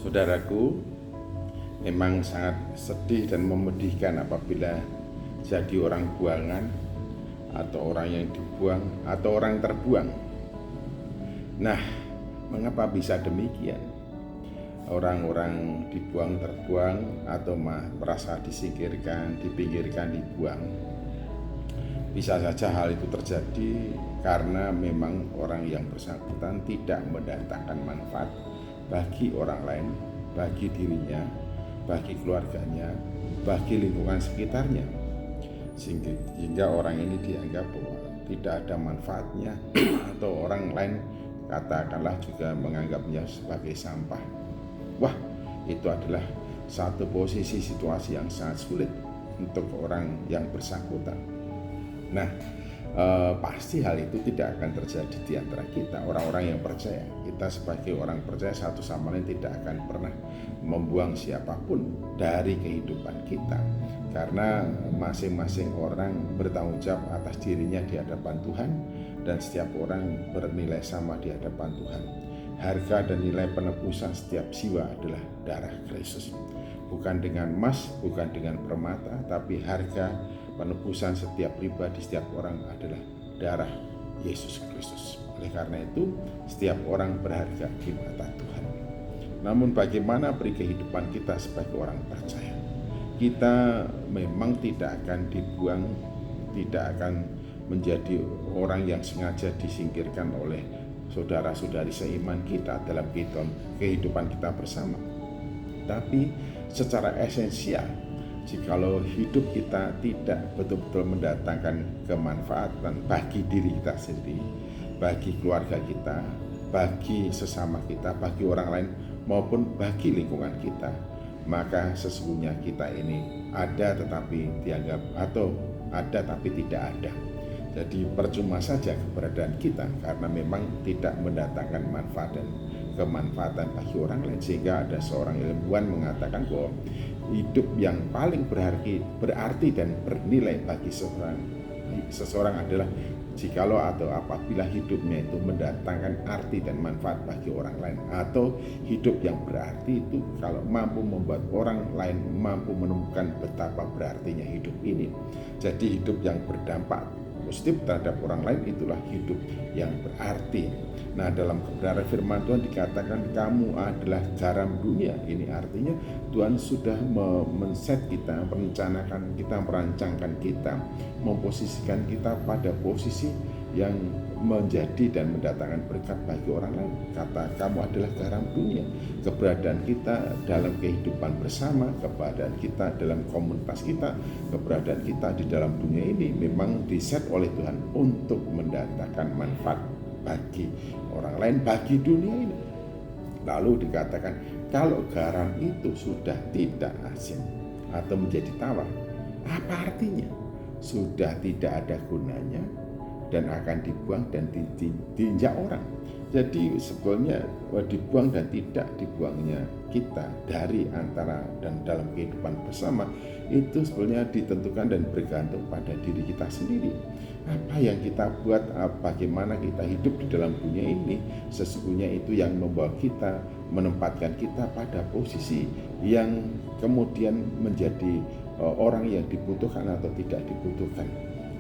Saudaraku, memang sangat sedih dan memedihkan apabila jadi orang buangan atau orang yang dibuang atau orang terbuang. Nah, mengapa bisa demikian? Orang-orang dibuang, terbuang, atau merasa disingkirkan, dipinggirkan, dibuang. Bisa saja hal itu terjadi karena memang orang yang bersangkutan tidak mendatangkan manfaat bagi orang lain, bagi dirinya, bagi keluarganya, bagi lingkungan sekitarnya, sehingga orang ini dianggap bahwa tidak ada manfaatnya atau orang lain katakanlah juga menganggapnya sebagai sampah. Wah, itu adalah satu posisi situasi yang sangat sulit untuk orang yang bersangkutan. Nah, pasti hal itu tidak akan terjadi di antara kita, orang-orang yang percaya. Kita sebagai orang percaya satu sama lain tidak akan pernah membuang siapapun dari kehidupan kita, karena masing-masing orang bertanggung jawab atas dirinya di hadapan Tuhan, dan setiap orang bernilai sama di hadapan Tuhan. Harga dan nilai penebusan setiap jiwa adalah darah Kristus, bukan dengan emas, bukan dengan permata, tapi harga penebusan setiap pribadi, setiap orang adalah darah Yesus Kristus. Oleh karena itu, setiap orang berharga di mata Tuhan. Namun bagaimana beri kehidupan kita sebagai orang percaya? Kita memang tidak akan dibuang, tidak akan menjadi orang yang sengaja disingkirkan oleh saudara-saudari seiman kita dalam kehidupan kita bersama. Tapi secara esensial, jikalau hidup kita tidak betul-betul mendatangkan kemanfaatan bagi diri kita sendiri, bagi keluarga kita, bagi sesama kita, bagi orang lain, maupun bagi lingkungan kita, maka sesungguhnya kita ini ada tetapi dianggap, atau ada tapi tidak ada. Jadi percuma saja keberadaan kita karena memang tidak mendatangkan manfaat dan kemanfaatan bagi orang lain. Sehingga ada seorang ilmuwan mengatakan bahwa hidup yang paling berarti dan bernilai bagi seseorang adalah jikalau atau apabila hidupnya itu mendatangkan arti dan manfaat bagi orang lain, atau hidup yang berarti itu kalau mampu membuat orang lain mampu menemukan betapa berartinya hidup ini. Jadi hidup yang berdampak positif terhadap orang lain itulah hidup yang berarti. Nah, dalam kebenaran firman Tuhan dikatakan kamu adalah garam dunia. Ini artinya Tuhan sudah men-set kita, merencanakan kita, merancangkan kita, memposisikan kita pada posisi yang menjadi dan mendatangkan berkat bagi orang lain. Kata kamu adalah garam dunia. Keberadaan kita dalam kehidupan bersama, keberadaan kita dalam komunitas kita, keberadaan kita di dalam dunia ini memang diset oleh Tuhan untuk mendatangkan manfaat bagi orang lain, bagi dunia ini. Lalu dikatakan kalau garam itu sudah tidak asin atau menjadi tawar, apa artinya? Sudah tidak ada gunanya dan akan dibuang dan diinjak orang. Jadi sebetulnya dibuang dan tidak dibuangnya kita dari antara dan dalam kehidupan bersama itu sebetulnya ditentukan dan bergantung pada diri kita sendiri. Apa yang kita buat, bagaimana kita hidup di dalam dunia ini, sesungguhnya itu yang membawa kita, menempatkan kita pada posisi yang kemudian menjadi orang yang dibutuhkan atau tidak dibutuhkan.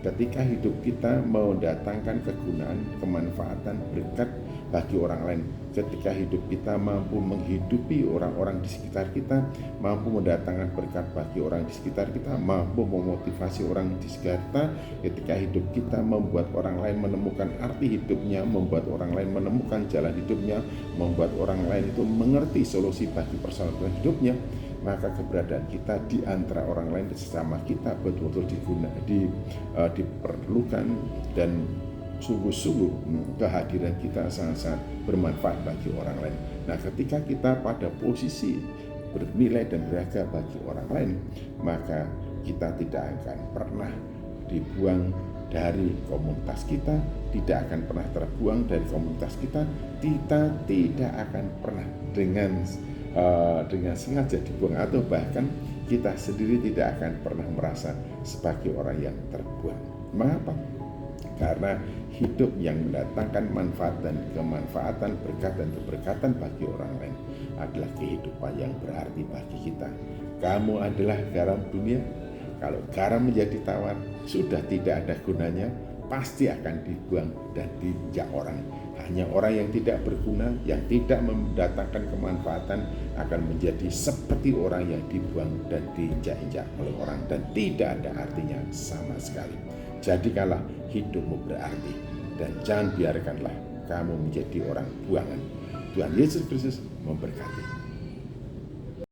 Ketika hidup kita mendatangkan kegunaan, kemanfaatan, berkat bagi orang lain, ketika hidup kita mampu menghidupi orang-orang di sekitar kita, mampu mendatangkan berkat bagi orang di sekitar kita, mampu memotivasi orang di sekitar kita, ketika hidup kita membuat orang lain menemukan arti hidupnya, membuat orang lain menemukan jalan hidupnya, membuat orang lain itu mengerti solusi bagi persoalan hidupnya, maka keberadaan kita di antara orang lain sesama kita betul-betul diperlukan, dan sungguh-sungguh kehadiran kita sangat-sangat bermanfaat bagi orang lain. Nah, ketika kita pada posisi bernilai dan berharga bagi orang lain, maka kita tidak akan pernah dibuang dari komunitas kita, tidak akan pernah terbuang dari komunitas kita, kita tidak akan pernah dengan sengaja dibuang, atau bahkan kita sendiri tidak akan pernah merasa sebagai orang yang terbuang. Mengapa? Karena hidup yang mendatangkan manfaat dan kemanfaatan, berkat dan keberkatan bagi orang lain, adalah kehidupan yang berarti bagi kita. Kamu adalah garam dunia. Kalau garam menjadi tawar, sudah tidak ada gunanya, pasti akan dibuang dan diinjak orang. Hanya orang yang tidak berguna, yang tidak mendatangkan kemanfaatan akan menjadi seperti orang yang dibuang dan diinjak-injak oleh orang dan tidak ada artinya sama sekali. Jadikanlah hidupmu berarti dan jangan biarkanlah kamu menjadi orang buangan. Tuhan Yesus Kristus memberkati.